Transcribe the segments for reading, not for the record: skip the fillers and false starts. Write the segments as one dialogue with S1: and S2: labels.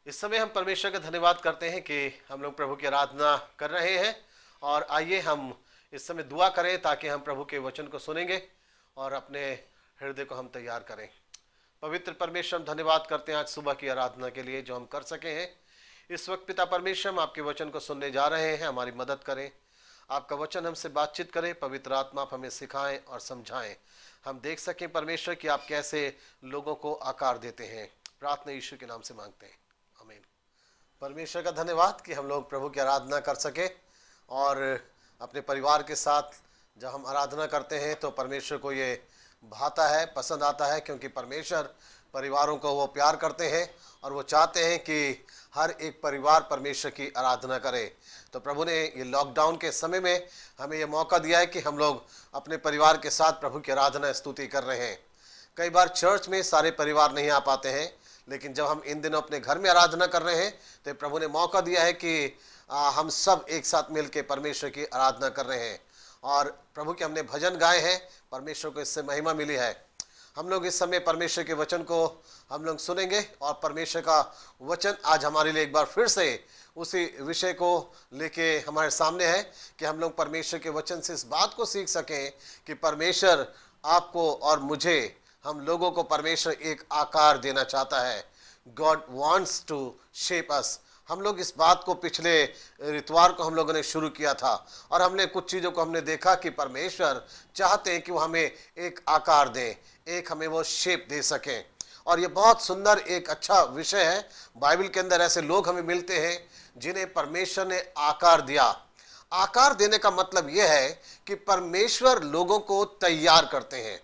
S1: इस समय हम परमेश्वर का धन्यवाद करते हैं कि हम लोग प्रभु की आराधना कर रहे हैं। और आइए हम इस समय दुआ करें ताकि हम प्रभु के वचन को सुनेंगे और अपने हृदय को हम तैयार करें। पवित्र परमेश्वर, हम धन्यवाद करते हैं आज सुबह की आराधना के लिए जो हम कर सके हैं। इस वक्त पिता परमेश्वर, हम आपके वचन को सुनने जा रहे हैं, हमारी मदद करें। आपका वचन हमसे बातचीत करें, पवित्र आत्मा आप हमें सिखाएं और समझाएं, हम देख सकें परमेश्वर कि आप कैसे लोगों को आकार देते हैं। प्रार्थना यीशु के नाम से मांगते हैं, आमीन। परमेश्वर का धन्यवाद कि हम लोग प्रभु की आराधना कर सके और अपने परिवार के साथ जब हम आराधना करते हैं तो परमेश्वर को ये भाता है, पसंद आता है, क्योंकि परमेश्वर परिवारों को वो प्यार करते हैं और वो चाहते हैं कि हर एक परिवार परमेश्वर की आराधना करे। तो प्रभु ने ये लॉकडाउन के समय में हमें ये मौका दिया है कि हम लोग अपने परिवार के साथ प्रभु की आराधना स्तुति कर रहे हैं। कई बार चर्च में सारे परिवार नहीं आ पाते हैं, लेकिन जब हम इन दिनों अपने घर में आराधना कर रहे हैं तो प्रभु ने मौका दिया है कि हम सब एक साथ मिलकर परमेश्वर की आराधना कर रहे हैं। और प्रभु के हमने भजन गाए हैं, परमेश्वर को इससे महिमा मिली है। हम लोग इस समय परमेश्वर के वचन को हम लोग सुनेंगे और परमेश्वर का वचन आज हमारे लिए एक बार फिर से उसी विषय को लेके हमारे सामने है कि हम लोग परमेश्वर के वचन से इस बात को सीख सकें कि परमेश्वर आपको और मुझे, हम लोगों को परमेश्वर एक आकार देना चाहता है। गॉड वॉन्ट्स टू शेप अस। हम लोग इस बात को पिछले इतवार को हम लोगों ने शुरू किया था और हमने कुछ चीज़ों को हमने देखा कि परमेश्वर चाहते हैं कि वो हमें एक आकार दें, एक हमें वो शेप दे सकें। और ये बहुत सुंदर एक अच्छा विषय है। बाइबल के अंदर ऐसे लोग हमें मिलते हैं जिन्हें परमेश्वर ने आकार दिया। आकार देने का मतलब यह है कि परमेश्वर लोगों को तैयार करते हैं।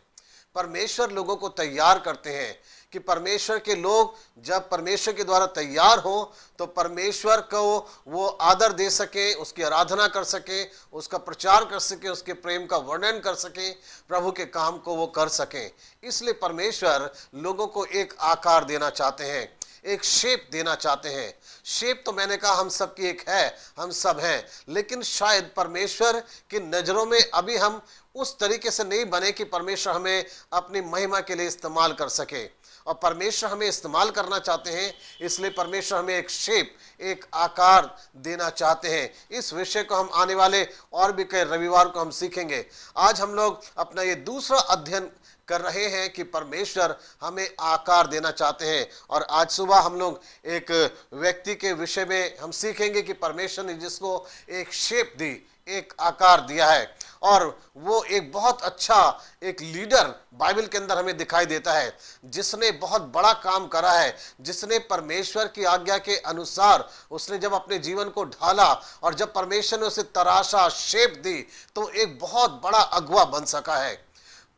S1: परमेश्वर लोगों को तैयार करते हैं कि परमेश्वर के लोग जब परमेश्वर के द्वारा तैयार हो तो परमेश्वर को वो आदर दे सके, उसकी आराधना कर सके, उसका प्रचार कर सके, उसके प्रेम का वर्णन कर सके, प्रभु के काम को वो कर सके। इसलिए परमेश्वर लोगों को एक आकार देना चाहते हैं, एक शेप देना चाहते हैं। शेप तो मैंने कहा हम सब की एक है, हम सब हैं, लेकिन शायद परमेश्वर की नज़रों में अभी हम उस तरीके से नहीं बने कि परमेश्वर हमें अपनी महिमा के लिए इस्तेमाल कर सके। और परमेश्वर हमें इस्तेमाल करना चाहते हैं, इसलिए परमेश्वर हमें एक शेप, एक आकार देना चाहते हैं। इस विषय को हम आने वाले और भी कई रविवार को हम सीखेंगे। आज हम लोग अपना ये दूसरा अध्ययन कर रहे हैं कि परमेश्वर हमें आकार देना चाहते हैं। और आज सुबह हम लोग एक व्यक्ति के विषय में हम सीखेंगे कि परमेश्वर ने जिसको एक शेप दी, एक आकार दिया है, और वो एक बहुत अच्छा एक लीडर बाइबल के अंदर हमें दिखाई देता है, जिसने बहुत बड़ा काम करा है, जिसने परमेश्वर की आज्ञा के अनुसार उसने जब अपने जीवन को ढाला और जब परमेश्वर ने उसे तराशा, शेप दी, तो एक बहुत बड़ा अगुवा बन सका है।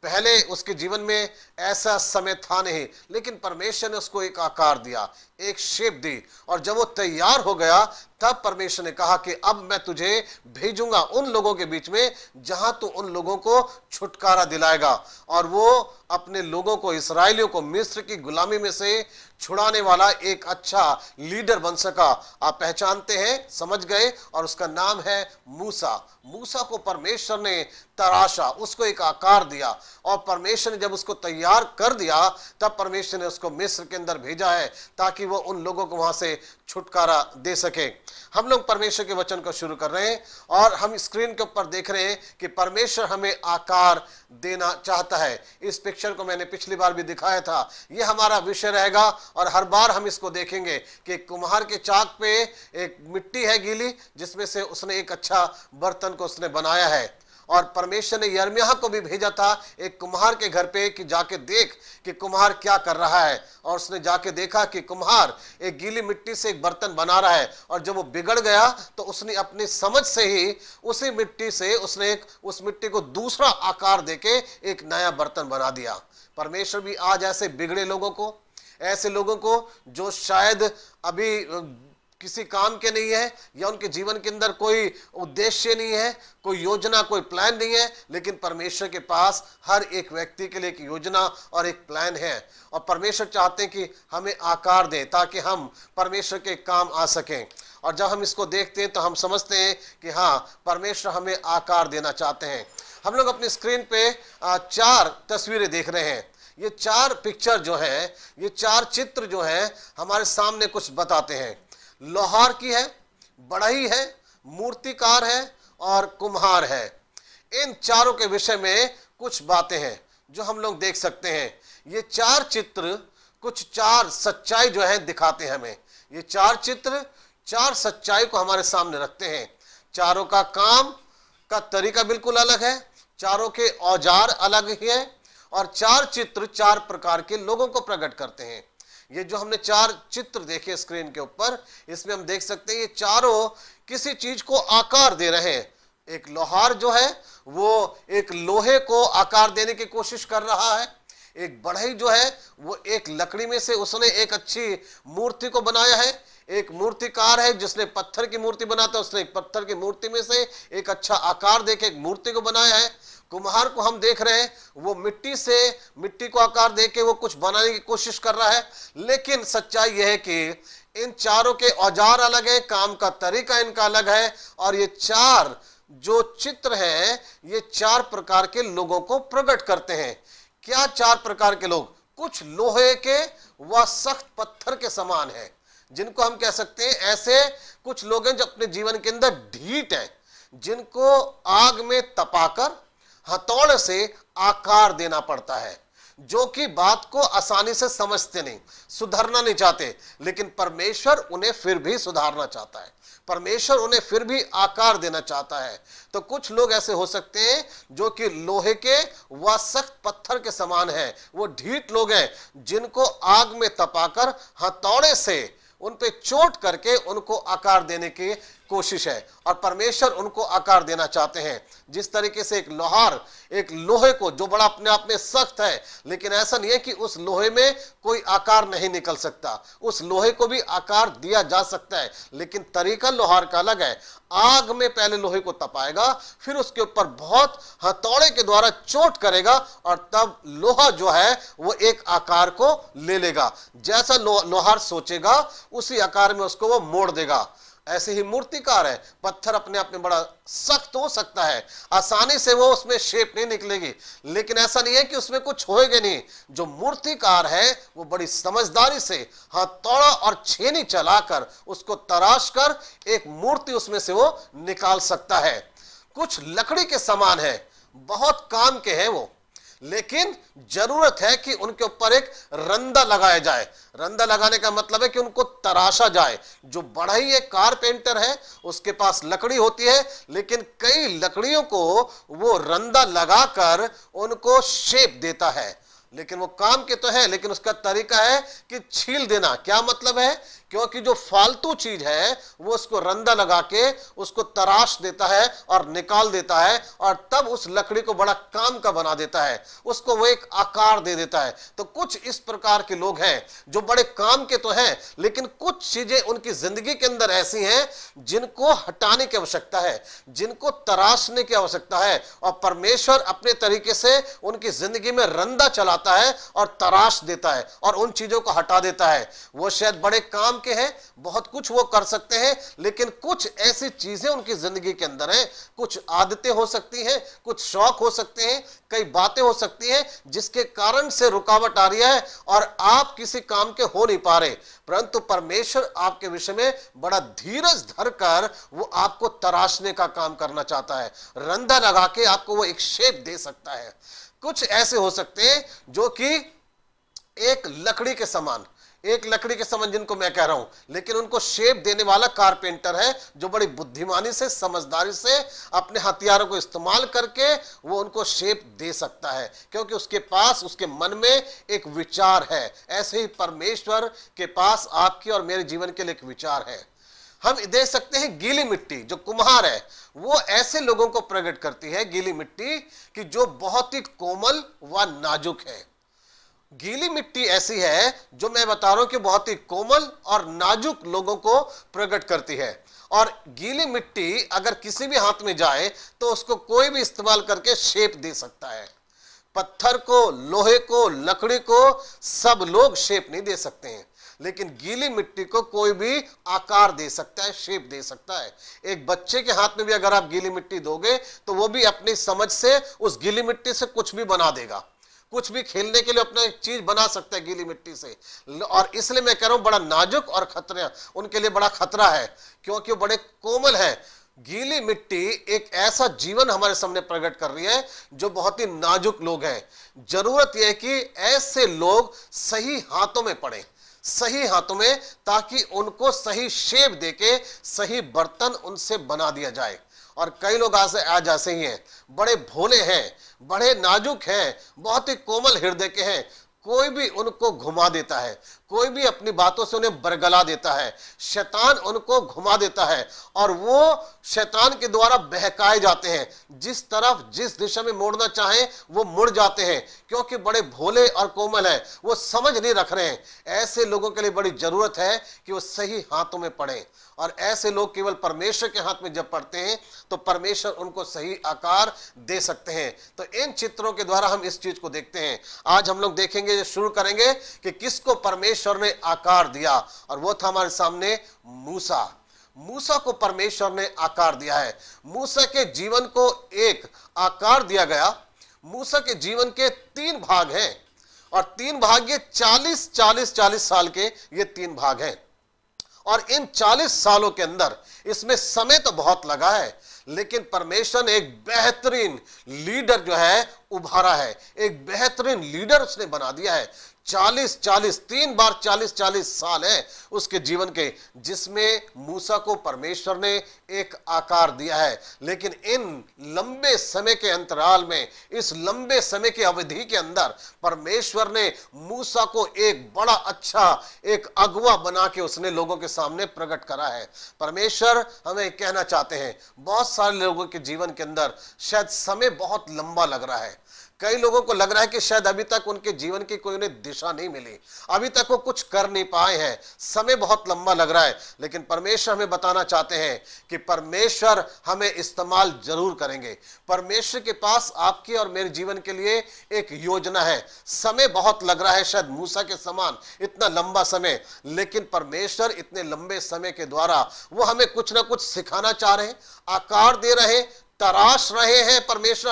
S1: पहले उसके जीवन में ऐसा समय था नहीं, लेकिन परमेश्वर ने उसको एक आकार दिया, एक शेप दी, और जब वो तैयार हो गया तब परमेश्वर ने कहा कि अब मैं तुझे भेजूंगा उन लोगों के बीच में जहां तू उन लोगों को छुटकारा दिलाएगा और वो अपने लोगों को, इसराइलियों को मिस्र की गुलामी में से छुड़ाने वाला एक अच्छा लीडर बन सका। आप पहचानते हैं, समझ गए, और उसका नाम है मूसा। मूसा को परमेश्वर ने तराशा, उसको एक आकार दिया, और परमेश्वर ने जब उसको तैयार कर दिया तब परमेश्वर ने उसको मिस्र के अंदर भेजा है ताकि वो उन लोगों को वहां से छुटकारा दे सके। हम लोग परमेश्वर के वचन को शुरू कर रहे हैं और हम स्क्रीन के ऊपर देख रहे हैं कि परमेश्वर हमें आकार देना चाहता है। इस पिक्चर को मैंने पिछली बार भी दिखाया था, ये हमारा विषय रहेगा और हर बार हम इसको देखेंगे कि कुम्हार के चाक पे एक मिट्टी है गीली, जिसमें से उसने एक अच्छा बर्तन को उसने बनाया है। और परमेश्वर ने यिर्मयाह को भी भेजा था एक कुम्हार के घर पे कि जाके देख कि कुम्हार क्या कर रहा है। और उसने जाके देखा कि कुम्हार एक गीली मिट्टी से एक बर्तन बना रहा है, और जब वो बिगड़ गया तो उसने अपनी समझ से ही उसी मिट्टी से उसने उस मिट्टी को दूसरा आकार देके एक नया बर्तन बना दिया। परमेश्वर भी आज ऐसे बिगड़े लोगों को, ऐसे लोगों को जो शायद अभी किसी काम के नहीं है, या उनके जीवन के अंदर कोई उद्देश्य नहीं है, कोई योजना, कोई प्लान नहीं है, लेकिन परमेश्वर के पास हर एक व्यक्ति के लिए एक योजना और एक प्लान है। और परमेश्वर चाहते हैं कि हमें आकार दें ताकि हम परमेश्वर के काम आ सकें। और जब हम इसको देखते हैं तो हम समझते हैं कि हाँ, परमेश्वर हमें आकार देना चाहते हैं। हम लोग अपनी स्क्रीन पे 4 तस्वीरें देख रहे हैं। ये चार पिक्चर जो है, ये चार चित्र जो है हमारे सामने कुछ बताते हैं। लोहार की है, बढ़ई है, मूर्तिकार है और कुम्हार है। इन चारों के विषय में कुछ बातें हैं जो हम लोग देख सकते हैं। ये चार चित्र कुछ चार सच्चाई जो है दिखाते हैं हमें। ये चार चित्र चार सच्चाई को हमारे सामने रखते हैं। चारों का काम का तरीका बिल्कुल अलग है, चारों के औजार अलग ही है और चार चित्र चार प्रकार के लोगों को प्रकट करते हैं। ये जो हमने चार चित्र देखे स्क्रीन के ऊपर, इसमें हम देख सकते हैं ये चारों किसी चीज को आकार दे रहे हैं। एक लोहार जो है वो एक लोहे को आकार देने की कोशिश कर रहा है। एक बढ़ई जो है वो एक लकड़ी में से उसने एक अच्छी मूर्ति को बनाया है। एक मूर्तिकार है जिसने पत्थर की मूर्ति बनाता है, उसने एक पत्थर की मूर्ति में से एक अच्छा आकार देके एक मूर्ति को बनाया है। कुम्हार को हम देख रहे हैं वो मिट्टी से मिट्टी को आकार देके वो कुछ बनाने की कोशिश कर रहा है। लेकिन सच्चाई यह है कि इन चारों के औजार अलग है, काम का तरीका इनका अलग है और ये चार जो चित्र हैं ये चार प्रकार के लोगों को प्रकट करते हैं। क्या चार प्रकार के लोग? कुछ लोहे के व सख्त पत्थर के समान है, जिनको हम कह सकते हैं ऐसे कुछ लोग हैं जो अपने जीवन के अंदर ढीठ हैं, जिनको आग में तपाकर हथौड़े से आकार देना पड़ता है, जो कि बात को आसानी से समझते नहीं, सुधरना नहीं चाहते, लेकिन परमेश्वर उन्हें फिर भी सुधारना चाहता है, परमेश्वर उन्हें फिर भी आकार देना चाहता है। तो कुछ लोग ऐसे हो सकते हैं जो कि लोहे के व सख्त पत्थर के समान हैं, वो ढीठ लोग हैं जिनको आग में तपाकर हथौड़े से उन पे चोट करके उनको आकार देने की कोशिश है और परमेश्वर उनको आकार देना चाहते हैं। जिस तरीके से एक लोहार एक लोहे को जो बड़ा अपने आप में सख्त है, लेकिन ऐसा नहीं है कि उस लोहे में कोई आकार नहीं निकल सकता, उस लोहे को भी आकार दिया जा सकता है, लेकिन तरीका लोहार का अलग है। आग में पहले लोहे को तपाएगा, फिर उसके ऊपर बहुत हथौड़े के द्वारा चोट करेगा और तब लोहा जो है वो एक आकार को ले लेगा। जैसा लोहार सोचेगा उसी आकार में उसको वो मोड़ देगा। ऐसे ही मूर्तिकार है, पत्थर अपने आप में बड़ा सख्त हो सकता है, आसानी से वो उसमें शेप नहीं निकलेगी, लेकिन ऐसा नहीं है कि उसमें कुछ होएगा नहीं। जो मूर्तिकार है वो बड़ी समझदारी से हथौड़ा और छेनी चलाकर उसको तराश कर एक मूर्ति उसमें से वो निकाल सकता है। कुछ लकड़ी के समान है, बहुत काम के हैं वो, लेकिन जरूरत है कि उनके ऊपर एक रंदा लगाया जाए। रंदा लगाने का मतलब है कि उनको तराशा जाए। जो बढ़ई एक कारपेंटर है उसके पास लकड़ी होती है, लेकिन कई लकड़ियों को वो रंदा लगाकर उनको शेप देता है। लेकिन वो काम के तो है, लेकिन उसका तरीका है कि छील देना। क्या मतलब है? क्योंकि जो फालतू चीज है वो उसको रंदा लगा के उसको तराश देता है और निकाल देता है और तब उस लकड़ी को बड़ा काम का बना देता है, उसको वो एक आकार दे देता है। तो कुछ इस प्रकार के लोग हैं जो बड़े काम के तो हैं, लेकिन कुछ चीजें उनकी जिंदगी के अंदर ऐसी हैं जिनको हटाने की आवश्यकता है, जिनको तराशने की आवश्यकता है, और परमेश्वर अपने तरीके से उनकी जिंदगी में रंदा चलाता है और तराश देता है और उन चीजों को हटा देता है। वो शायद बड़े काम के हैं, बहुत कुछ वो कर सकते हैं, लेकिन कुछ ऐसी चीजें उनकी जिंदगी के अंदर हैं, कुछ आदतें हो सकती हैं, कुछ शौक हो सकते हैं, कई बातें हो सकती हैं जिसके कारण से रुकावट आ रही है और आप किसी काम के हो नहीं पा रहे। परंतु परमेश्वर आपके विषय में बड़ा धीरज धरकर वो आपको तराशने का काम करना चाहता है, रंदा लगा के आपको वो एक शेप दे सकता है। कुछ ऐसे हो सकते हैं जो कि एक लकड़ी के समान, एक लकड़ी के समान जिनको मैं कह रहा हूं, लेकिन उनको शेप देने वाला कारपेंटर है जो बड़ी बुद्धिमानी से, समझदारी से अपने हथियारों को इस्तेमाल करके वो उनको शेप दे सकता है, क्योंकि उसके पास, उसके मन में एक विचार है। ऐसे ही परमेश्वर के पास आपकी और मेरे जीवन के लिए एक विचार है। हम देख सकते हैं गीली मिट्टी, जो कुम्हार है वो ऐसे लोगों को प्रकट करती है, गीली मिट्टी कि जो बहुत ही कोमल व नाजुक है। गीली मिट्टी ऐसी है जो मैं बता रहा हूं कि बहुत ही कोमल और नाजुक लोगों को प्रकट करती है। और गीली मिट्टी अगर किसी भी हाथ में जाए तो उसको कोई भी इस्तेमाल करके शेप दे सकता है। पत्थर को, लोहे को, लकड़ी को सब लोग शेप नहीं दे सकते हैं, लेकिन गीली मिट्टी को कोई भी आकार दे सकता है, शेप दे सकता है। एक बच्चे के हाथ में भी अगर आप गीली मिट्टी दोगे तो वो भी अपनी समझ से उस गीली मिट्टी से कुछ भी बना देगा। कुछ भी खेलने के लिए अपना एक चीज बना सकते हैं गीली मिट्टी से। और इसलिए मैं कह रहा हूं बड़ा नाजुक और खतरा उनके लिए बड़ा खतरा है, क्योंकि वो बड़े कोमल है। गीली मिट्टी एक ऐसा जीवन हमारे सामने प्रकट कर रही है जो बहुत ही नाजुक लोग हैं। जरूरत यह है कि ऐसे लोग सही हाथों में पड़े, सही हाथों में, ताकि उनको सही शेप देके सही बर्तन उनसे बना दिया जाए। और कई लोग आज ऐसे ही हैं, बड़े भोले हैं, बड़े नाजुक हैं, बहुत ही कोमल हृदय के हैं। कोई भी उनको घुमा देता है, कोई भी अपनी बातों से उन्हें बरगला देता है, शैतान उनको घुमा देता है और वो शैतान के द्वारा बहकाए जाते हैं। जिस तरफ जिस दिशा में मोड़ना चाहे वो मुड़ जाते हैं, क्योंकि बड़े भोले और कोमल हैं, वो समझ नहीं रख रहे हैं। ऐसे लोगों के लिए बड़ी जरूरत है कि वो सही हाथों में पड़े, और ऐसे लोग केवल परमेश्वर के हाथ में जब पड़ते हैं तो परमेश्वर उनको सही आकार दे सकते हैं। तो इन चित्रों के द्वारा हम इस चीज को देखते हैं। आज हम लोग देखेंगे, शुरू करेंगे कि किसको परमेश्वर ने आकार दिया, और वो था हमारे सामने मूसा। मूसा को परमेश्वर ने आकार दिया है। मूसा के जीवन को एक आकार दिया गया। मूसा के जीवन के 3 भाग हैं, और 3 भाग ये 40 साल के ये 3 भाग हैं। और इन 40 सालों के अंदर इसमें समय तो बहुत लगा है, लेकिन परमेश्वर ने एक बेहतरीन लीडर जो है उभारा है, एक बेहतरीन लीडर उसने बना दिया है। 3 बार 40 साल है उसके जीवन के, जिसमें मूसा को परमेश्वर ने एक आकार दिया है। लेकिन इन लंबे समय के अंतराल में, इस लंबे समय की अवधि के अंदर परमेश्वर ने मूसा को एक बड़ा अच्छा एक अगुवा बना के उसने लोगों के सामने प्रकट करा है। परमेश्वर हमें कहना चाहते हैं, बहुत सारे लोगों के जीवन के अंदर शायद समय बहुत लंबा लग रहा है। कई लोगों को लग रहा है कि शायद अभी तक उनके जीवन की कोई उन्हें दिशा नहीं मिली, अभी तक वो कुछ कर नहीं पाए हैं, समय बहुत लंबा लग रहा है। लेकिन परमेश्वर हमें बताना चाहते हैं कि परमेश्वर हमें इस्तेमाल जरूर करेंगे। परमेश्वर के पास आपके और मेरे जीवन के लिए एक योजना है। समय बहुत लग रहा है, शायद मूसा के समान इतना लंबा समय, लेकिन परमेश्वर इतने लंबे समय के द्वारा वो हमें कुछ ना कुछ सिखाना चाह रहे हैं, आकार दे रहे हैं, तराश रहे हैं। परमेश्वर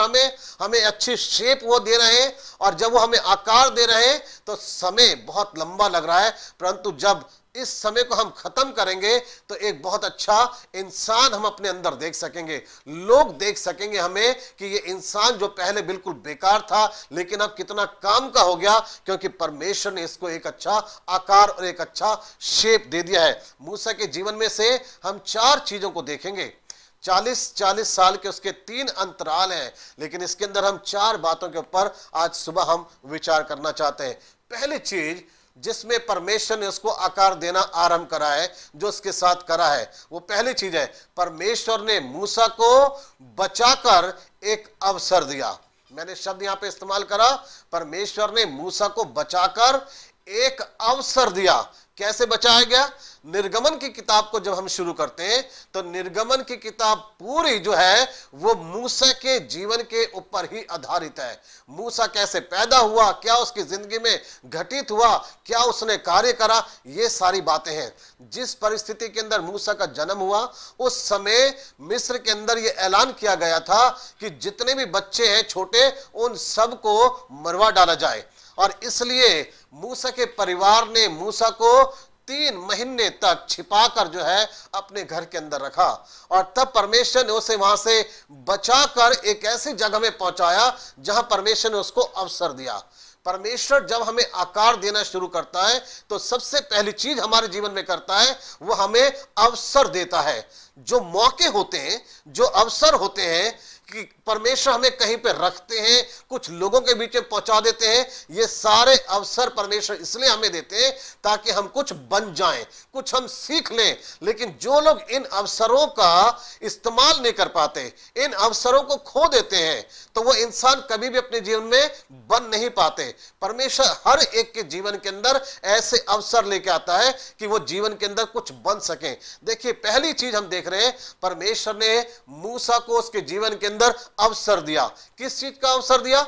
S1: हमें अच्छी शेप वो दे रहे हैं, और जब वो हमें आकार दे रहे हैं तो समय बहुत लंबा लग रहा है, परंतु जब इस समय को हम खत्म करेंगे तो एक बहुत अच्छा इंसान हम अपने अंदर देख सकेंगे। लोग देख सकेंगे हमें कि ये इंसान जो पहले बिल्कुल बेकार था, लेकिन अब कितना काम का हो गया, क्योंकि परमेश्वर ने इसको एक अच्छा आकार और एक अच्छा शेप दे दिया है। मूसा के जीवन में से हम 4 चीजों को देखेंगे। 40 साल के उसके 3 अंतराल हैं, लेकिन इसके अंदर हम 4 बातों के ऊपर आज सुबह हम विचार करना चाहते हैं। पहली चीज जिसमें परमेश्वर ने उसको आकार देना आरंभ करा है, जो उसके साथ करा है, वो पहली चीज है, परमेश्वर ने मूसा को बचाकर एक अवसर दिया। मैंने शब्द यहां पे इस्तेमाल करा, परमेश्वर ने मूसा को बचाकर एक अवसर दिया। कैसे बचाया गया? निर्गमन की किताब को जब हम शुरू करते हैं तो निर्गमन की किताब पूरी जो है वो मूसा के जीवन के ऊपर ही आधारित है। मूसा कैसे पैदा हुआ, क्या उसकी जिंदगी में घटित हुआ, क्या उसने कार्य करा, ये सारी बातें हैं। जिस परिस्थिति के अंदर मूसा का जन्म हुआ, उस समय मिस्र के अंदर ये ऐलान किया गया था कि जितने भी बच्चे हैं छोटे, उन सबको मरवा डाला जाए। और इसलिए मूसा के परिवार ने मूसा को 3 महीने तक छिपाकर जो है अपने घर के अंदर रखा, और तब परमेश्वर ने उसे वहां से बचाकर एक ऐसी जगह में पहुंचाया जहां परमेश्वर ने उसको अवसर दिया। परमेश्वर जब हमें आकार देना शुरू करता है तो सबसे पहली चीज हमारे जीवन में करता है, वो हमें अवसर देता है। जो मौके होते हैं, जो अवसर होते हैं कि परमेश्वर हमें कहीं पे रखते हैं, कुछ लोगों के बीच में पहुंचा देते हैं, ये सारे अवसर परमेश्वर इसलिए हमें देते हैं ताकि हम कुछ बन जाएं, कुछ हम सीख लें। लेकिन जो लोग इन अवसरों का इस्तेमाल नहीं कर पाते, इन अवसरों को खो देते हैं, तो वो इंसान कभी भी अपने जीवन में बन नहीं पाते। परमेश्वर हर एक के जीवन के अंदर ऐसे अवसर लेके आता है कि वो जीवन के अंदर कुछ बन सके। देखिए, पहली चीज हम देख रहे हैं, परमेश्वर ने मूसा को उसके जीवन के अंदर अवसर दिया। किस चीज का अवसर दिया?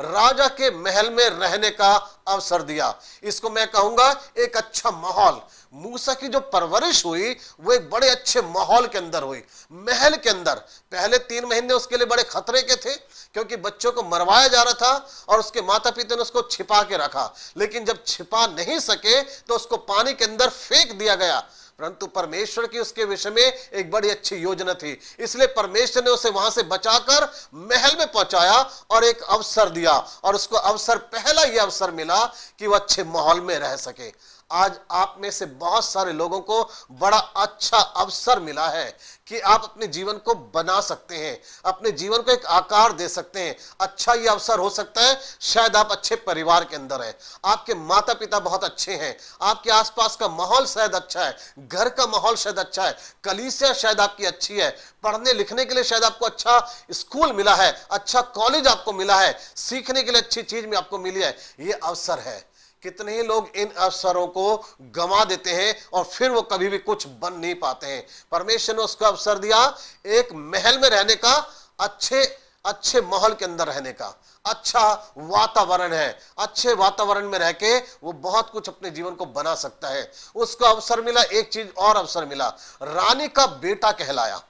S1: राजा के महल में रहने का अवसर दिया। इसको मैं कहूंगा एक अच्छा माहौल। मूसा की जो परवरिश हुई वो एक बड़े अच्छे माहौल के अंदर हुई, महल के अंदर। पहले 3 महीने उसके लिए बड़े खतरे के थे, क्योंकि बच्चों को मरवाया जा रहा था और उसके माता पिता ने उसको छिपा के रखा। लेकिन जब छिपा नहीं सके तो उसको पानी के अंदर फेंक दिया गया। परंतु परमेश्वर की उसके विषय में एक बड़ी अच्छी योजना थी, इसलिए परमेश्वर ने उसे वहां से बचाकर महल में पहुंचाया और एक अवसर दिया। और उसको अवसर, पहला यह अवसर मिला कि वह अच्छे माहौल में रह सके। आज आप में से बहुत सारे लोगों को बड़ा अच्छा अवसर मिला है कि आप अपने जीवन को बना सकते हैं, अपने जीवन को एक आकार दे सकते हैं। अच्छा ये अवसर हो सकता है, शायद आप अच्छे परिवार के अंदर हैं, आपके माता पिता बहुत अच्छे हैं, आपके आसपास का माहौल शायद अच्छा है, घर का माहौल शायद अच्छा है, कलीसिया शायद आपकी अच्छी है, पढ़ने लिखने के लिए शायद आपको अच्छा स्कूल मिला है, अच्छा कॉलेज आपको मिला है, सीखने के लिए अच्छी चीज में आपको मिली है। ये अवसर है। कितने ही लोग इन अवसरों को गंवा देते हैं और फिर वो कभी भी कुछ बन नहीं पाते हैं। परमेश्वर ने उसको अवसर दिया एक महल में रहने का, अच्छे माहौल के अंदर रहने का। अच्छा वातावरण है, अच्छे वातावरण में रह के वो बहुत कुछ अपने जीवन को बना सकता है। उसको अवसर मिला, एक चीज और अवसर मिला, रानी का बेटा कहलाया।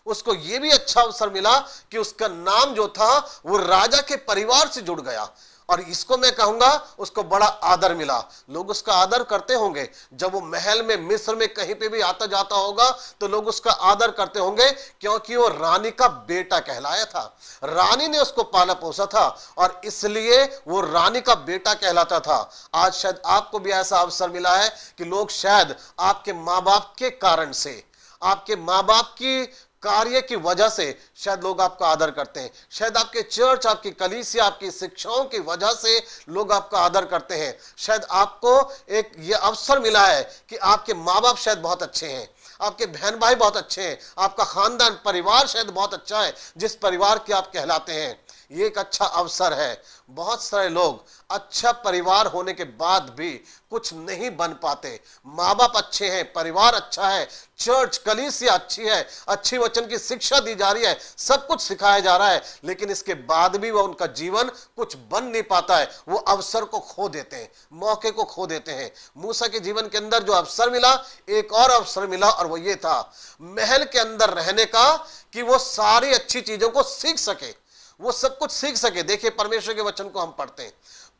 S1: उसको ये भी अच्छा अवसर मिला कि उसका नाम जो था वो राजा के परिवार से जुड़ गया। और इसको मैं कहूंगा उसको बड़ा आदर मिला। लोग उसका आदर करते होंगे, जब वो महल में, मिस्र में कहीं पे भी आता जाता होगा तो लोग उसका आदर करते होंगे, क्योंकि वो रानी का बेटा कहलाया था। रानी ने उसको पाला पोसा था और इसलिए वो रानी का बेटा कहलाता था। आज शायद आपको भी ऐसा अवसर मिला है कि लोग शायद आपके माँ बाप के कारण से, आपके माँ बाप की कार्य की वजह से शायद लोग आपका आदर करते हैं, शायद आपके चर्च, आपकी कलीसिया, आपकी शिक्षाओं की वजह से लोग आपका आदर करते हैं। शायद आपको एक ये अवसर मिला है कि आपके माँ बाप शायद बहुत अच्छे हैं, आपके बहन भाई बहुत अच्छे हैं, आपका खानदान परिवार शायद बहुत अच्छा है, जिस परिवार के आप कहलाते हैं। ये एक अच्छा अवसर है। बहुत सारे लोग अच्छा परिवार होने के बाद भी कुछ नहीं बन पाते। माँ बाप अच्छे हैं, परिवार अच्छा है, चर्च कलीसिया अच्छी है, अच्छी वचन की शिक्षा दी जा रही है, सब कुछ सिखाया जा रहा है, लेकिन इसके बाद भी वह, उनका जीवन कुछ बन नहीं पाता है। वो अवसर को खो देते हैं, मौके को खो देते हैं। मूसा के जीवन के अंदर जो अवसर मिला, एक और अवसर मिला, और वो ये था महल के अंदर रहने का, कि वो सारी अच्छी चीजों को सीख सके, वो सब कुछ सीख सके। देखिए परमेश्वर के वचन को हम पढ़ते हैं,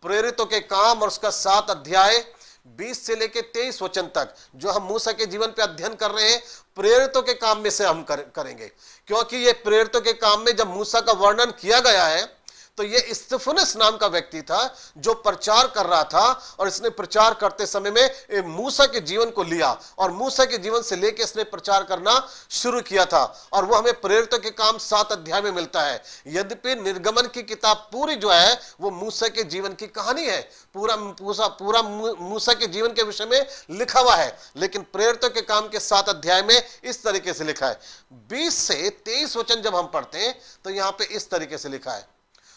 S1: प्रेरितों के काम और उसका 7 अध्याय 20 से लेके 23 वचन तक, जो हम मूसा के जीवन पे अध्ययन कर रहे हैं, प्रेरितों के काम में से हम करेंगे। क्योंकि ये प्रेरितों के काम में जब मूसा का वर्णन किया गया है, तो ये स्तिफनुस नाम का व्यक्ति था जो प्रचार कर रहा था, और इसने प्रचार करते समय में मूसा के जीवन को लिया और मूसा के जीवन से लेकर इसने प्रचार करना शुरू किया था। और वो हमें प्रेरितों के काम 7 अध्याय में मिलता है। यद्यपि निर्गमन की किताब पूरी जो है वो मूसा के जीवन की कहानी है, पूरा मूसा के जीवन के विषय में लिखा हुआ है, लेकिन प्रेरितों के काम के 7 अध्याय में इस तरीके से लिखा है। 20 से 23 वचन जब हम पढ़ते हैं तो यहाँ पे इस तरीके से लिखा है,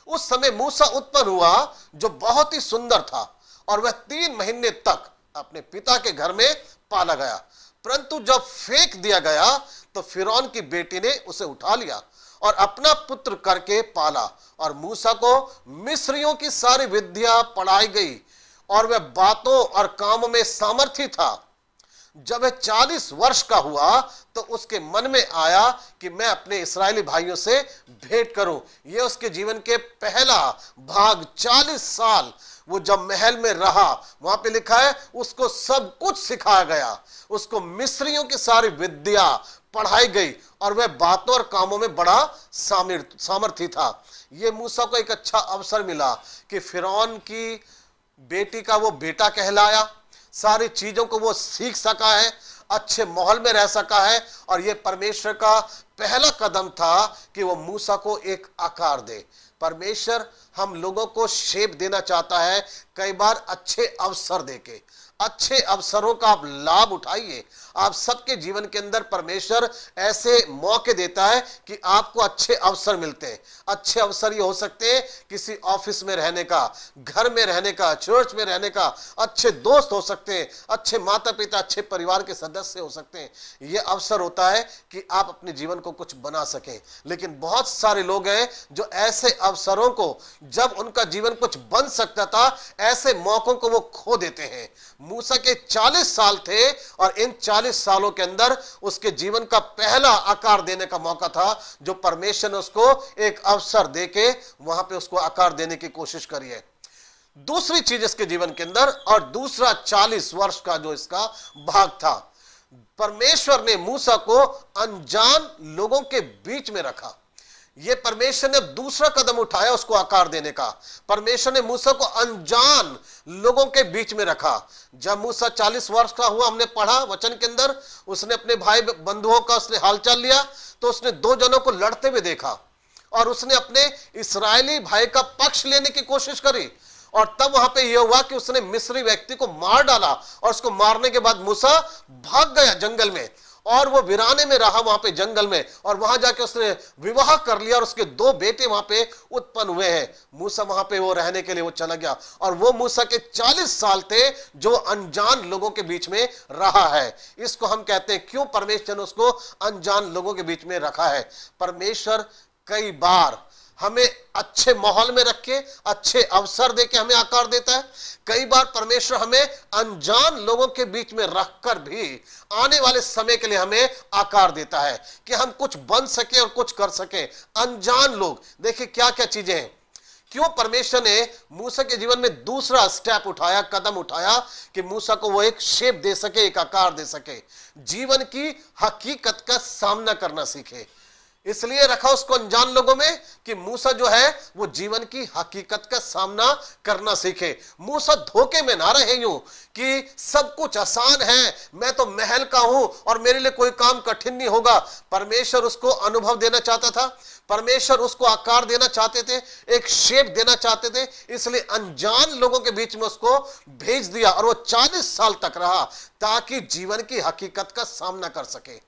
S1: उस समय मूसा उत्पन्न हुआ जो बहुत ही सुंदर था, और वह 3 महीने तक अपने पिता के घर में पाला गया। परंतु जब फेंक दिया गया तो फिरौन की बेटी ने उसे उठा लिया और अपना पुत्र करके पाला। और मूसा को मिस्रियों की सारी विद्या पढ़ाई गई और वह बातों और कामों में सामर्थी था। जब वह 40 वर्ष का हुआ तो उसके मन में आया कि मैं अपने इस्राएली भाइयों से भेंट करूं। यह उसके जीवन के पहला भाग, 40 साल वो जब महल में रहा, वहां पे लिखा है उसको सब कुछ सिखाया गया, उसको मिस्रियों की सारी विद्या पढ़ाई गई और वह बातों और कामों में बड़ा सामर्थी था। यह मूसा को एक अच्छा अवसर मिला कि फिरौन की बेटी का वो बेटा कहलाया, सारी चीजों को वो सीख सका है, अच्छे माहौल में रह सका है। और ये परमेश्वर का पहला कदम था कि वो मूसा को एक आकार दे। परमेश्वर हम लोगों को शेप देना चाहता है, कई बार अच्छे अवसर देके। अच्छे अवसरों का आप लाभ उठाइए। आप सबके जीवन के अंदर परमेश्वर ऐसे मौके देता है कि आपको अच्छे अवसर मिलते हैं। अच्छे अवसर ये हो सकते हैं किसी ऑफिस में रहने का, घर में रहने का, चर्च में रहने का, अच्छे दोस्त हो सकते हैं, अच्छे माता पिता, अच्छे परिवार के सदस्य हो सकते हैं। ये अवसर होता है कि आप अपने जीवन को कुछ बना सकें। लेकिन बहुत सारे लोग हैं जो ऐसे अवसरों को जब उनका जीवन कुछ बन सकता था, ऐसे मौकों को वो खो देते हैं। मूसा के 40 साल थे और इन 40 सालों के अंदर उसके जीवन का पहला आकार देने का मौका था, जो परमेश्वर ने उसको एक अवसर देके वहां पे उसको आकार देने की कोशिश करी है। दूसरी चीज इसके जीवन के अंदर, और दूसरा 40 वर्ष का जो इसका भाग था, परमेश्वर ने मूसा को अनजान लोगों के बीच में रखा। ये परमेश्वर ने दूसरा कदम उठाया उसको आकार देने का। परमेश्वर ने मूसा को अनजान लोगों के बीच में रखा। जब मूसा 40 वर्ष का हुआ, हमने पढ़ा वचन के अंदर, उसने अपने भाई बंधुओं का उसने हालचाल लिया, तो उसने 2 जनों को लड़ते हुए देखा और उसने अपने इस्राएली भाई का पक्ष लेने की कोशिश करी। और तब वहां पे यह हुआ कि उसने मिस्री व्यक्ति को मार डाला, और उसको मारने के बाद मूसा भाग गया जंगल में, और वो वीराने में रहा वहां पे जंगल में, और वहां जाके उसने विवाह कर लिया और उसके 2 बेटे वहां पे उत्पन्न हुए हैं। मूसा वहां पे वो रहने के लिए वो चला गया, और वो मूसा के 40 साल थे जो अनजान लोगों के बीच में रहा है। इसको हम कहते हैं, क्यों परमेश्वर ने उसको अनजान लोगों के बीच में रखा है। परमेश्वर कई बार हमें अच्छे माहौल में रख के, अच्छे अवसर देके हमें आकार देता है। कई बार परमेश्वर हमें अनजान लोगों के बीच में रखकर भी आने वाले समय के लिए हमें आकार देता है कि हम कुछ बन सके और कुछ कर सके। अनजान लोग, देखिए क्या क्या चीजें हैं। क्यों परमेश्वर ने मूसा के जीवन में दूसरा स्टेप उठाया, कदम उठाया, कि मूसा को वो एक शेप दे सके, एक आकार दे सके, जीवन की हकीकत का सामना करना सीखे। इसलिए रखा उसको अनजान लोगों में कि मूसा जो है वो जीवन की हकीकत का सामना करना सीखे। मूसा धोखे में ना रहे यूं कि सब कुछ आसान है, मैं तो महल का हूं और मेरे लिए कोई काम कठिन नहीं होगा। परमेश्वर उसको अनुभव देना चाहता था, परमेश्वर उसको आकार देना चाहते थे, एक शेप देना चाहते थे। इसलिए अनजान लोगों के बीच में उसको भेज दिया और वो 40 साल तक रहा, ताकि जीवन की हकीकत का सामना कर सके।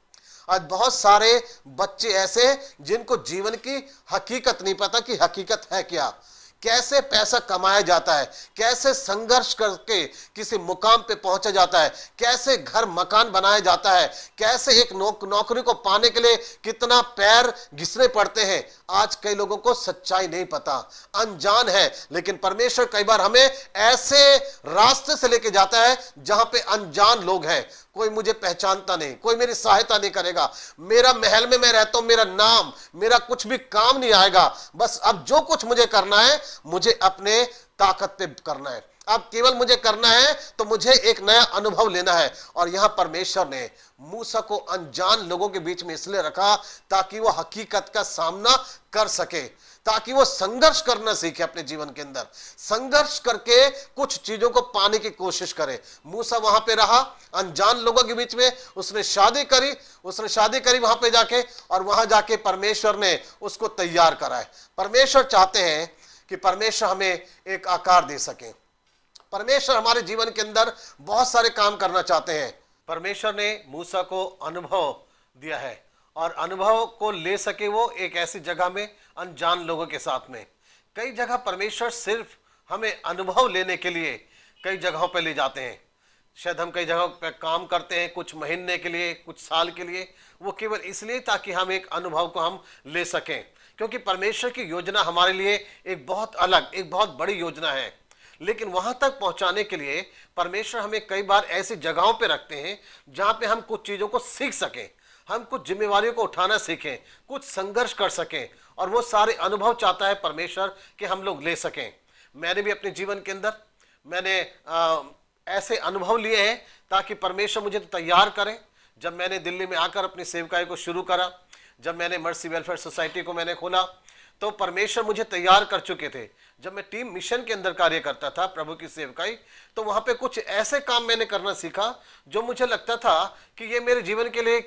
S1: आज बहुत सारे बच्चे ऐसे जिनको जीवन की हकीकत नहीं पता कि हकीकत है क्या, कैसे पैसा कमाया जाता है, कैसे संघर्ष करके किसी मुकाम पे पहुंचा जाता है, कैसे घर मकान बनाया जाता है, कैसे एक नौकरी को पाने के लिए कितना पैर घिसने पड़ते हैं। आज कई लोगों को सच्चाई नहीं पता, अनजान है। लेकिन परमेश्वर कई बार हमें ऐसे रास्ते से लेके जाता है जहां पे अनजान लोग हैं, कोई मुझे पहचानता नहीं, कोई मेरी सहायता नहीं करेगा, मेरा महल में मैं रहता हूं, मेरा नाम, मेरा कुछ भी काम नहीं आएगा। बस अब जो कुछ मुझे करना है, मुझे अपने ताकत पे करना है, अब केवल मुझे करना है, तो मुझे एक नया अनुभव लेना है। और यहां परमेश्वर ने मूसा को अनजान लोगों के बीच में इसलिए रखा ताकि वो हकीकत का सामना कर सके, ताकि वो संघर्ष करना सीखे, अपने जीवन के अंदर संघर्ष करके कुछ चीजों को पाने की कोशिश करे। मूसा वहां पे रहा अनजान लोगों के बीच में, उसने शादी करी वहां पे जाके, और वहां जाके परमेश्वर ने उसको तैयार करा है। परमेश्वर चाहते हैं कि परमेश्वर हमें एक आकार दे सके। परमेश्वर हमारे जीवन के अंदर बहुत सारे काम करना चाहते हैं। परमेश्वर ने मूसा को अनुभव दिया है, और अनुभव को ले सके वो एक ऐसी जगह में अनजान लोगों के साथ में। कई जगह परमेश्वर सिर्फ हमें अनुभव लेने के लिए कई जगहों पर ले जाते हैं। शायद हम कई जगहों पर काम करते हैं कुछ महीने के लिए, कुछ साल के लिए, वो केवल इसलिए ताकि हम एक अनुभव को हम ले सकें। क्योंकि परमेश्वर की योजना हमारे लिए एक बहुत अलग, एक बहुत बड़ी योजना है। लेकिन वहां तक पहुंचाने के लिए परमेश्वर हमें कई बार ऐसी जगहों पे रखते हैं जहां पे हम कुछ चीजों को सीख सकें, हम कुछ जिम्मेवारियों को उठाना सीखें, कुछ संघर्ष कर सकें, और वो सारे अनुभव चाहता है परमेश्वर कि हम लोग ले सकें। मैंने भी अपने जीवन के अंदर मैंने ऐसे अनुभव लिए हैं ताकि परमेश्वर मुझे तैयार करें। जब मैंने दिल्ली में आकर अपनी सेवकाई को शुरू करा, जब मैंने मर्सी वेलफेयर सोसाइटी को मैंने खोला, तो परमेश्वर मुझे तैयार कर चुके थे। जब मैं टीम मिशन के अंदर कार्य करता था, प्रभु की सेवकाई, तो वहां पे कुछ ऐसे काम मैंने करना सीखा जो मुझे लगता था कि ये मेरे जीवन के लिए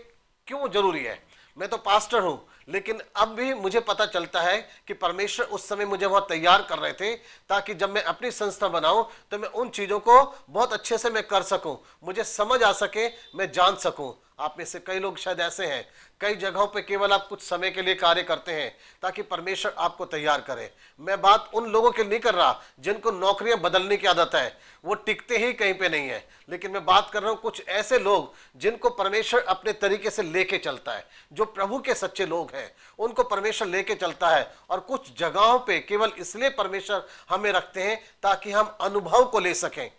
S1: क्यों जरूरी है। मैं तो पास्टर हूं, लेकिन अब भी मुझे पता चलता है कि परमेश्वर उस समय मुझे वहां तैयार कर रहे थे ताकि जब मैं अपनी संस्था बनाऊं तो मैं उन चीजों को बहुत अच्छे से मैं कर सकूं, मुझे समझ आ सके, मैं जान सकूं। आप में से कई लोग शायद ऐसे हैं, कई जगहों पे केवल आप कुछ समय के लिए कार्य करते हैं ताकि परमेश्वर आपको तैयार करे। मैं बात उन लोगों के लिए नहीं कर रहा जिनको नौकरियां बदलने की आदत है, वो टिकते ही कहीं पे नहीं है, लेकिन मैं बात कर रहा हूं कुछ ऐसे लोग जिनको परमेश्वर अपने तरीके से लेके चलता है, जो प्रभु के सच्चे लोग हैं, उनको परमेश्वर लेके चलता है। और कुछ जगहों पे केवल इसलिए परमेश्वर हमें रखते हैं ताकि हम अनुभव को ले सकें।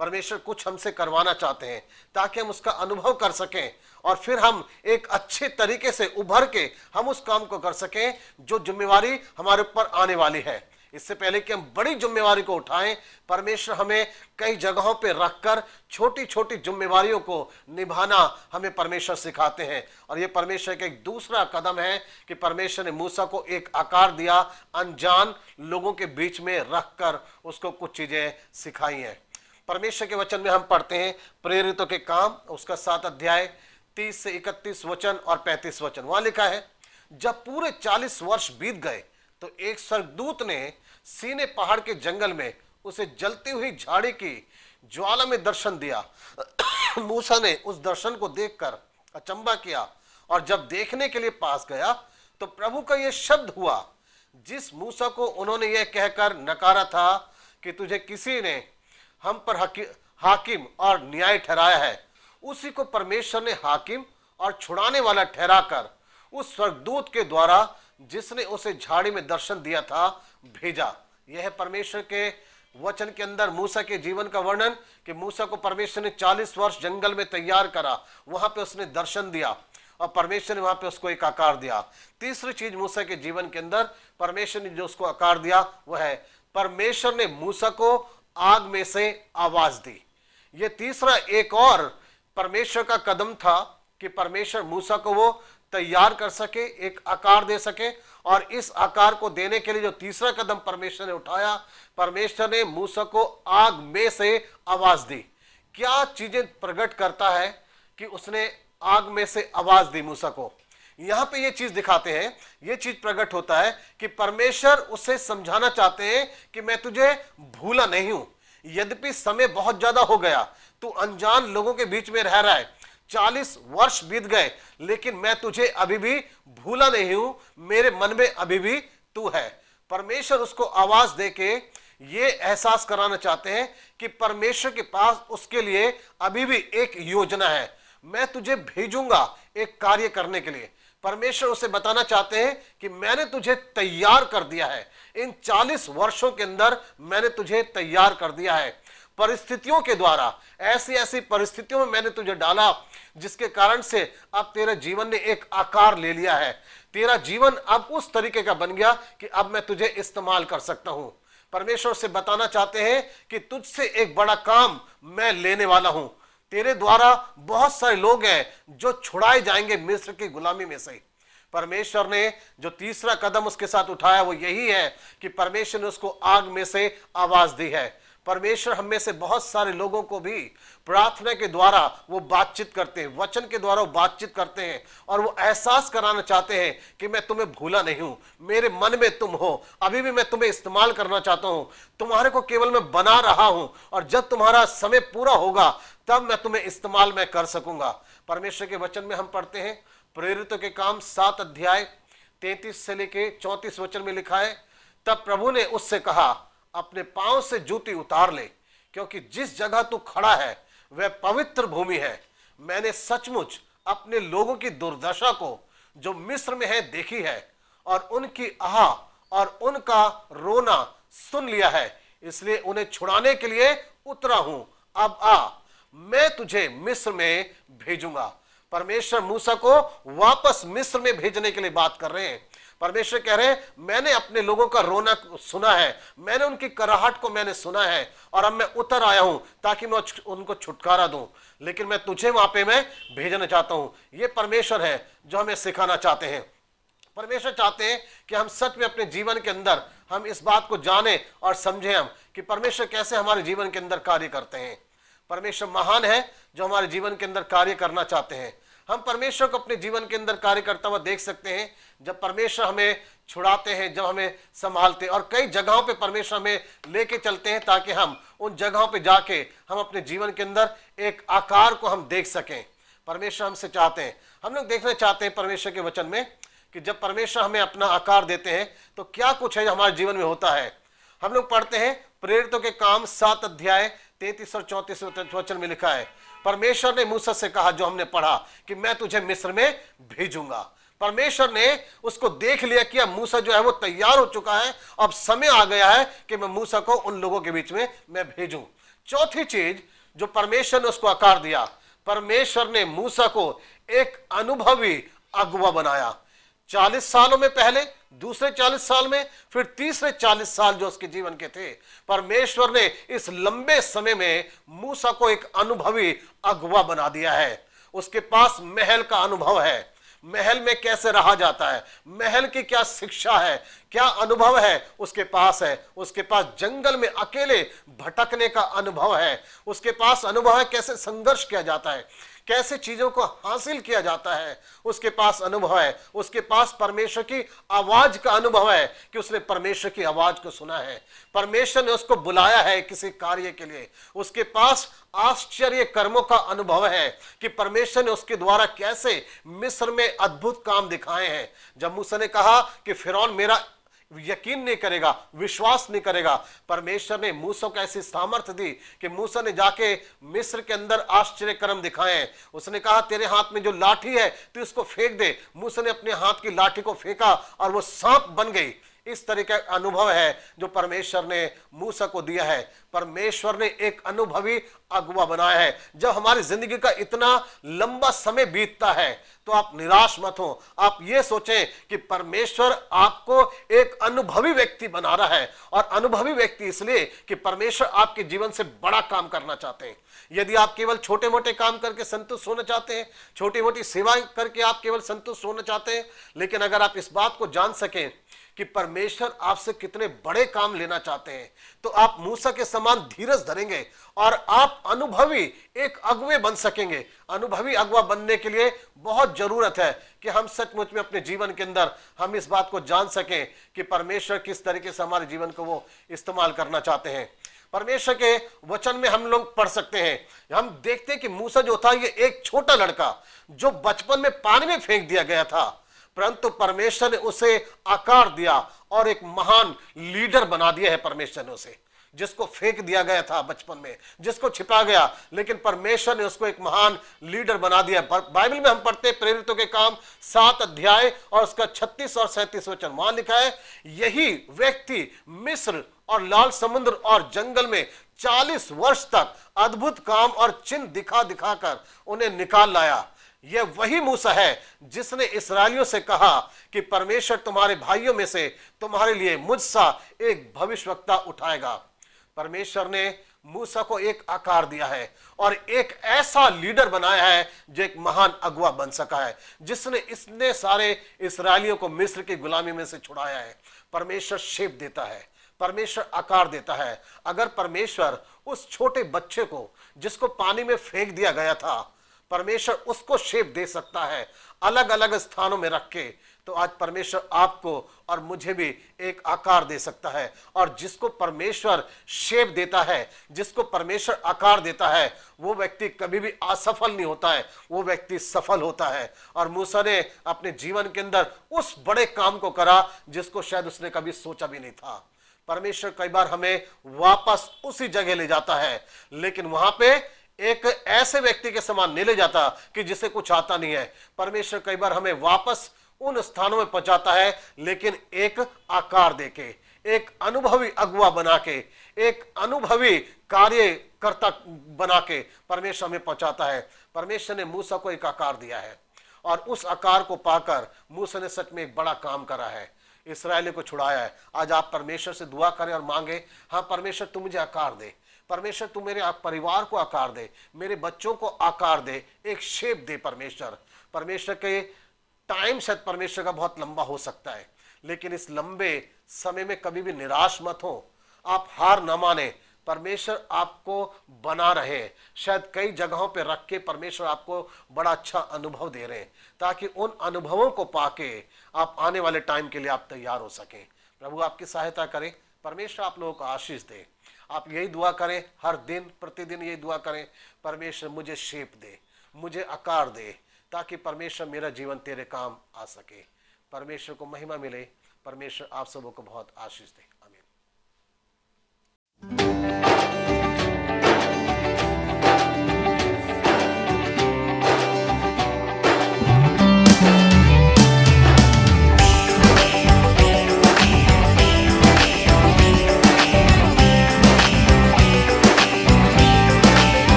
S1: परमेश्वर कुछ हमसे करवाना चाहते हैं ताकि हम उसका अनुभव कर सकें और फिर हम एक अच्छे तरीके से उभर के हम उस काम को कर सकें जो जिम्मेवारी हमारे ऊपर आने वाली है। इससे पहले कि हम बड़ी जिम्मेवारी को उठाएं, परमेश्वर हमें कई जगहों पे रखकर छोटी छोटी जिम्मेवारियों को निभाना हमें परमेश्वर सिखाते हैं। और ये परमेश्वर का एक दूसरा कदम है कि परमेश्वर ने मूसा को एक आकार दिया, अनजान लोगों के बीच में रखकर उसको कुछ चीजें सिखाई हैं। परमेश्वर के वचन में हम पढ़ते हैं प्रेरितों के काम उसका 7 अध्याय 30 से 31 वचन और 35 वचन। वहां लिखा है, जब पूरे 40 वर्ष बीत गए तो एक स्वर्गदूत ने सीने पहाड़ के जंगल में उसे जलती हुई झाड़ी की ज्वाला में दर्शन दिया। मूसा ने उस दर्शन को देखकर अचंभा किया और जब देखने के लिए पास गया तो प्रभु का यह शब्द हुआ, जिस मूसा को उन्होंने यह कहकर नकारा था कि तुझे किसी ने हम पर हाकिम और न्याय ठहराया है, उसी को परमेश्वर ने हाकिम और छुड़ाने वाला ठहराकर उस स्वर्गदूत के द्वारा जिसने उसे झाड़ी में दर्शन दिया था भेजा। यह है परमेश्वर के वचन के अंदर मूसा के जीवन का वर्णन कि मूसा को परमेश्वर ने 40 वर्ष जंगल में तैयार करा, वहां पे उसने दर्शन दिया और परमेश्वर ने वहां पे उसको एक आकार दिया। तीसरी चीज मूसा के जीवन के अंदर परमेश्वर ने जो उसको आकार दिया वह है परमेश्वर ने मूसा को आग में से आवाज दी। यह तीसरा एक और परमेश्वर का कदम था कि परमेश्वर मूसा को वो तैयार कर सके, एक आकार दे सके। और इस आकार को देने के लिए जो तीसरा कदम परमेश्वर ने उठाया, परमेश्वर ने मूसा को आग में से आवाज दी। क्या चीजें प्रकट करता है कि उसने आग में से आवाज दी मूसा को? यहां पे ये चीज दिखाते हैं, ये चीज प्रकट होता है कि परमेश्वर उसे समझाना चाहते हैं कि मैं तुझे भूला नहीं हूं। यद्यपि समय बहुत ज्यादा हो गया, तू अनजान लोगों के बीच में रह रहा है, 40 वर्ष बीत गए, लेकिन मैं तुझे अभी भी भूला नहीं हूं, मेरे मन में अभी भी तू है। परमेश्वर उसको आवाज देके ये एहसास कराना चाहते हैं कि परमेश्वर के पास उसके लिए अभी भी एक योजना है, मैं तुझे भेजूंगा एक कार्य करने के लिए। परमेश्वर उसे बताना चाहते हैं कि मैंने तुझे तैयार कर दिया है, इन 40 वर्षों के अंदर मैंने तुझे तैयार कर दिया है। परिस्थितियों के द्वारा ऐसी ऐसी परिस्थितियों में मैंने तुझे डाला जिसके कारण से अब तेरे जीवन ने एक आकार ले लिया है, तेरा जीवन अब उस तरीके का बन गया कि अब मैं तुझे इस्तेमाल कर सकता हूं। परमेश्वर से बताना चाहते हैं कि तुझसे एक बड़ा काम मैं लेने वाला हूं, तेरे द्वारा बहुत सारे लोग हैं जो छुड़ाए जाएंगे मिस्र की गुलामी में से। परमेश्वर ने जो तीसरा कदम उसके साथ उठाया वो यही है कि परमेश्वर ने उसको आग में से आवाज दी है। परमेश्वर हम में से बहुत सारे लोगों को भी प्रार्थना के द्वारा वो बातचीत करते हैं, वचन के द्वारा वो बातचीत करते हैं और वो एहसास कराना चाहते हैं कि मैं तुम्हें भूला नहीं हूं, मेरे मन में तुम हो, अभी भी मैं तुम्हें इस्तेमाल करना चाहता हूं, तुम्हारे को केवल मैं बना रहा हूं और जब तुम्हारा समय पूरा होगा तब मैं तुम्हें इस्तेमाल मैं कर सकूंगा। परमेश्वर के वचन में हम पढ़ते हैं प्रेरितों के काम 7 अध्याय 33 से लेके 34 वचन में लिखा है, तब प्रभु ने उससे कहा, अपने पांव से जूती उतार ले, क्योंकि जिस जगह तू खड़ा है वह पवित्र भूमि है। मैंने सचमुच अपने लोगों की दुर्दशा को जो मिस्र में है देखी है और उनकी आह और उनका रोना सुन लिया है, इसलिए उन्हें छुड़ाने के लिए उतरा हूं। अब आ, मैं तुझे मिस्र में भेजूंगा। परमेश्वर मूसा को वापस मिस्र में भेजने के लिए बात कर रहे हैं। परमेश्वर कह रहे हैं मैंने अपने लोगों का रोना सुना है, मैंने उनकी कराहट को मैंने सुना है और अब मैं उतर आया हूं ताकि मैं उनको छुटकारा दूं, लेकिन मैं तुझे वहां पे मैं भेजना चाहता हूं। ये परमेश्वर है जो हमें सिखाना चाहते हैं। परमेश्वर चाहते हैं कि हम सच में अपने जीवन के अंदर हम इस बात को जाने और समझें हम कि परमेश्वर कैसे हमारे जीवन के अंदर कार्य करते हैं। परमेश्वर महान है जो हमारे जीवन के अंदर कार्य करना चाहते हैं। हम परमेश्वर को अपने जीवन के अंदर कार्य करता हुआ देख सकते हैं जब परमेश्वर हमें छुड़ाते हैं, जब हमें संभालते हैं और कई जगहों पे परमेश्वर हमें लेके चलते हैं ताकि हम उन जगहों पे जाके हम अपने जीवन के अंदर एक आकार को हम देख सकें। परमेश्वर हमसे चाहते हैं। हम लोग देखना चाहते हैं परमेश्वर के वचन में कि जब परमेश्वर हमें अपना आकार देते हैं तो क्या कुछ है जो हमारे जीवन में होता है। हम लोग पढ़ते हैं प्रेरितों के काम 7 अध्याय 33 और 34 वचन में लिखा है, परमेश्वर ने मूसा से कहा, जो हमने पढ़ा, कि मैं तुझे मिस्र में भेजूंगा। परमेश्वर ने उसको देख लिया कि अब मूसा जो है वो तैयार हो चुका है, अब समय आ गया है कि मैं मूसा को उन लोगों के बीच में मैं भेजूं। चौथी चीज जो परमेश्वर ने उसको आकार दिया, परमेश्वर ने मूसा को एक अनुभवी अगुवा बनाया। 40 सालों में पहले, दूसरे 40 साल में, फिर तीसरे 40 साल जो उसके जीवन के थे, परमेश्वर ने इस लंबे समय में मूसा को एक अनुभवी अगुवा बना दिया है। उसके पास महल का अनुभव है, महल में कैसे रहा जाता है, महल की क्या शिक्षा है, क्या अनुभव है उसके पास है। उसके पास जंगल में अकेले भटकने का अनुभव है, उसके पास अनुभव है कैसे संघर्ष किया जाता है, कैसे चीजों को हासिल किया जाता है। उसके पास अनुभव है, उसके पास परमेश्वर की आवाज का अनुभव है कि उसने परमेश्वर की आवाज को सुना है, परमेश्वर ने उसको बुलाया है किसी कार्य के लिए। उसके पास आश्चर्य कर्मों का अनुभव है कि परमेश्वर ने उसके द्वारा कैसे मिस्र में अद्भुत काम दिखाए हैं। जब मूसा ने कहा कि फिरौन मेरा यकीन नहीं करेगा, विश्वास नहीं करेगा, परमेश्वर ने मूसा को ऐसी सामर्थ्य दी कि मूसा ने जाके मिस्र के अंदर आश्चर्य कर्म दिखाए। उसने कहा तेरे हाथ में जो लाठी है तू इसको फेंक दे। मूसा ने अपने हाथ की लाठी को फेंका और वो सांप बन गई। इस तरह का अनुभव है जो परमेश्वर ने मूसा को दिया है। परमेश्वर ने एक अनुभवी अगुवा बनाया है। जब हमारी जिंदगी का इतना लंबा समय बीतता है तो आप निराश मत हो। आप ये सोचें कि परमेश्वर आपको एक अनुभवी व्यक्ति बना रहा है, और अनुभवी व्यक्ति इसलिए कि परमेश्वर आपके जीवन से बड़ा काम करना चाहते हैं। यदि आप केवल छोटे मोटे काम करके संतुष्ट होना चाहते हैं, छोटी मोटी सेवा करके आप केवल संतुष्ट होना चाहते हैं, लेकिन अगर आप इस बात को जान सकें कि परमेश्वर आपसे कितने बड़े काम लेना चाहते हैं, तो आप मूसा के समान धीरज धरेंगे और आप अनुभवी एक अगुवे बन सकेंगे। अनुभवी अगुवा बनने के लिए बहुत जरूरत है कि हम सचमुच में अपने जीवन के अंदर हम इस बात को जान सकें कि परमेश्वर किस तरीके से हमारे जीवन को वो इस्तेमाल करना चाहते हैं। परमेश्वर के वचन में हम लोग पढ़ सकते हैं, हम देखते हैं कि मूसा जो था ये एक छोटा लड़का जो बचपन में पानी में फेंक दिया गया था, परंतु परमेश्वर ने उसे आकार दिया और एक महान लीडर बना दिया है। परमेश्वर ने उसे, जिसको फेंक दिया गया था बचपन में, जिसको छिपा गया, लेकिन परमेश्वर ने उसको एक महान लीडर बना दिया। बाइबल में हम पढ़ते हैं प्रेरितों के काम 7 अध्याय और उसका 36 और 37 वचन, वहां लिखा है यही व्यक्ति मिस्र और लाल समुद्र और जंगल में 40 वर्ष तक अद्भुत काम और चिन्ह दिखा दिखाकर उन्हें निकाल लाया। यह वही मूसा है जिसने इस्राएलियों से कहा कि परमेश्वर तुम्हारे भाइयों में से तुम्हारे लिए मुझसा एक भविष्यवक्ता उठाएगा। परमेश्वर ने मूसा को एक आकार दिया है और एक ऐसा लीडर बनाया है जो एक महान अगुवा बन सका है, जिसने इतने सारे इस्राएलियों को मिस्र की गुलामी में से छुड़ाया है। परमेश्वर शेप देता है, परमेश्वर आकार देता है। अगर परमेश्वर उस छोटे बच्चे को जिसको पानी में फेंक दिया गया था, परमेश्वर उसको शेप दे सकता है अलग अलग स्थानों में रख के, तो आज परमेश्वर आपको और मुझे भी एक आकार दे सकता है। और जिसको परमेश्वर शेप देता है, जिसको परमेश्वर आकार देता है, वो व्यक्ति कभी भी असफल नहीं होता है, वो व्यक्ति सफल होता है। और मूसा ने अपने जीवन के अंदर उस बड़े काम को करा जिसको शायद उसने कभी सोचा भी नहीं था। परमेश्वर कई बार हमें वापस उसी जगह ले जाता है, लेकिन वहां पे एक ऐसे व्यक्ति के समान नहीं ले जाता कि जिसे कुछ आता नहीं है। परमेश्वर कई बार हमें वापस उन स्थानों में पहुंचाता है, लेकिन एक आकार देके, एक अनुभवी अगुवा बना के, एक अनुभवी कार्यकर्ता बना के परमेश्वर हमें पहुंचाता है। परमेश्वर ने मूसा को एक आकार दिया है और उस आकार को पाकर मूसा ने सच में एक बड़ा काम करा है, इस्राएल को छुड़ाया है। आज आप परमेश्वर से दुआ करें और मांगे, हाँ परमेश्वर तू मुझे आकार दे, परमेश्वर तू मेरे परिवार को आकार दे, मेरे बच्चों को आकार दे, एक शेप दे। परमेश्वर के टाइम शायद परमेश्वर का बहुत लंबा हो सकता है, लेकिन इस लंबे समय में कभी भी निराश मत हो, आप हार न माने। परमेश्वर आपको बना रहे, शायद कई जगहों पे रख के परमेश्वर आपको बड़ा अच्छा अनुभव दे रहे हैं, ताकि उन अनुभवों को पाके आप आने वाले टाइम के लिए आप तैयार हो सकें। प्रभु आपकी सहायता करें, परमेश्वर आप लोगों को आशीष दे। आप यही दुआ करें, हर दिन प्रतिदिन यही दुआ करें, परमेश्वर मुझे शेप दे, मुझे आकार दे, ताकि परमेश्वर मेरा जीवन तेरे काम आ सके। परमेश्वर को महिमा मिले। परमेश्वर आप सबों को बहुत आशीष दे। आमीन।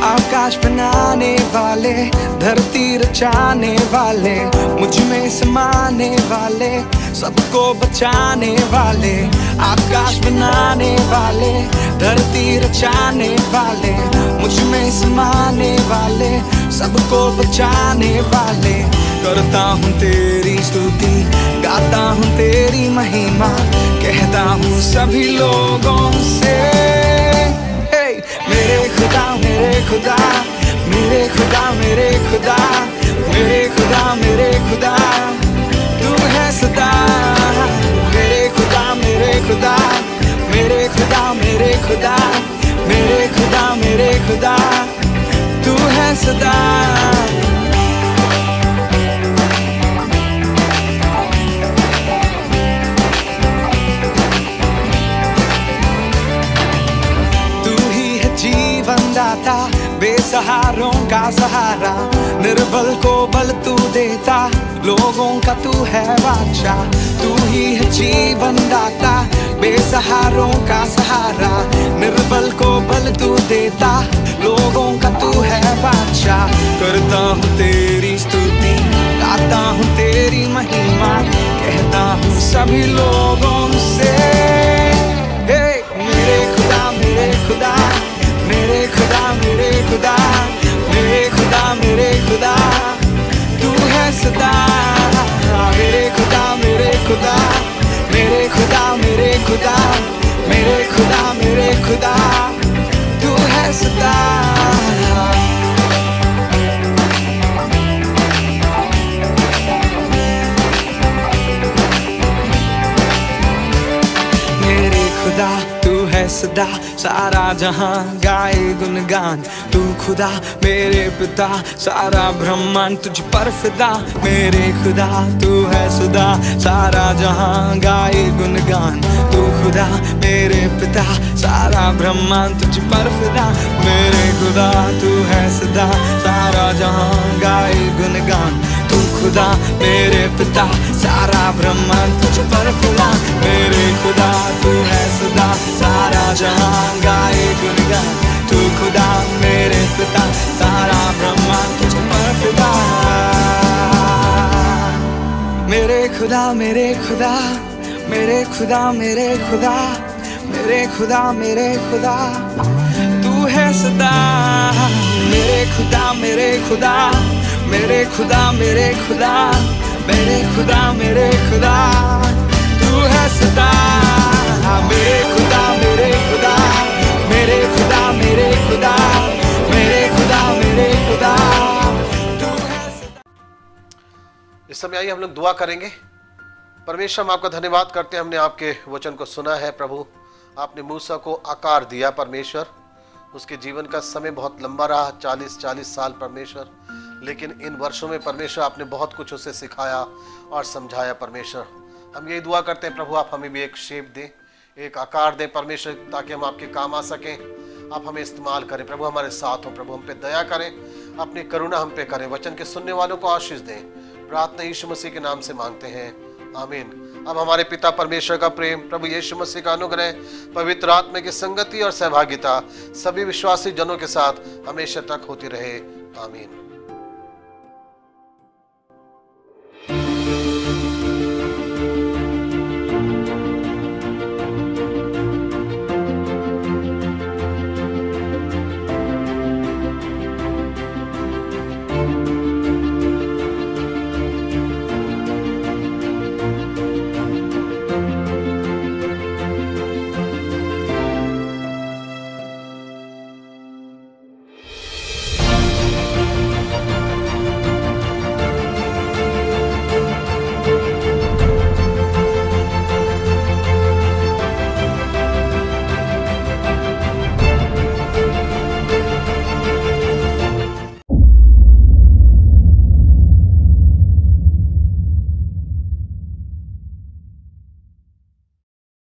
S2: आकाश बनाने वाले, धरती रचाने वाले, मुझ में समाने वाले, सबको बचाने वाले। आकाश बनाने वाले, धरती रचाने वाले, मुझ में समाने वाले, सबको बचाने वाले। करता हूँ तेरी स्तुति, गाता हूँ तेरी महिमा, कहता हूँ सभी लोगों से, मेरे खुदा मेरे खुदा मेरे खुदा मेरे खुदा मेरे खुदा मेरे खुदा तू है सदा। मेरे खुदा मेरे खुदा मेरे खुदा मेरे खुदा मेरे खुदा मेरे खुदा तू है सदा। दाता बेसहारों का सहारा, निर्बल को बल तू देता, लोगों का तू है बादशाह। तू ही है जीवन दाता, बेसहारों का सहारा, निर्बल को बल तू देता, लोगों का तू है बादशाह। करता हूँ तेरी स्तुति, गाता हूँ तेरी महिमा, कहता हूँ सभी लोगों से, मेरे खुदा मेरे खुदा मेरे खुदा मेरे खुदा मेरे खुदा मेरे खुदा तू है सदा। मेरे खुदा मेरे खुदा मेरे खुदा मेरे खुदा मेरे खुदा मेरे खुदा तू है सदा। मेरे खुदा तू है सदा, सारा जहां गाए गुणगान। तू खुदा मेरे पिता, सारा ब्रह्मांड तुझ पर फिदा। मेरे खुदा तू है सदा, सारा जहां गाए गुणगान। तू खुदा मेरे पिता, सारा ब्रह्मांड तुझ पर फिदा। मेरे खुदा तू है सदा, सारा जहां गाए गुणगान। तू खुदा मेरे पिता, सारा ब्रह्मांड तुझ पर फिदा। मेरे खुदा तू है सदा, सारा जहां गाए गुणगान। तू खुदा मेरे पिता, सारा ब्रह्मांड तुझ पर फिदा। मेरे खुदा मेरे खुदा मेरे खुदा मेरे खुदा मेरे खुदा मेरे खुदा तू है सदा। मेरे खुदा मेरे खुदा मेरे खुदा मेरे खुदा मेरे खुदा मेरे खुदा तू है सदा। मेरे खुदा मेरे खुदा मेरे खुदा मेरे खुदा मेरे खुदा मेरे खुदा तू है सदा।
S1: इस समय आइए हम लोग दुआ करेंगे। परमेश्वर हम आपका धन्यवाद करते हैं, हमने आपके वचन को सुना है। प्रभु आपने मूसा को आकार दिया परमेश्वर, उसके जीवन का समय बहुत लंबा रहा, 40 साल परमेश्वर। लेकिन इन वर्षों में परमेश्वर आपने बहुत कुछ उसे सिखाया और समझाया। परमेश्वर हम यही दुआ करते हैं प्रभु आप हमें भी एक शेप दें, एक आकार दें परमेश्वर, ताकि हम आपके काम आ सकें। आप हमें इस्तेमाल करें प्रभु, हमारे साथ हो प्रभु, हम पे दया करें, अपनी करुणा हम पे करें। वचन के सुनने वालों को आशीष दें। प्रार्थना यीशु मसीह के नाम से मांगते हैं, आमीन। अब हमारे पिता परमेश्वर का प्रेम, प्रभु यीशु मसीह का अनुग्रह, पवित्र आत्मा की संगति और सहभागिता सभी विश्वासी जनों के साथ हमेशा तक होती रहे, आमीन।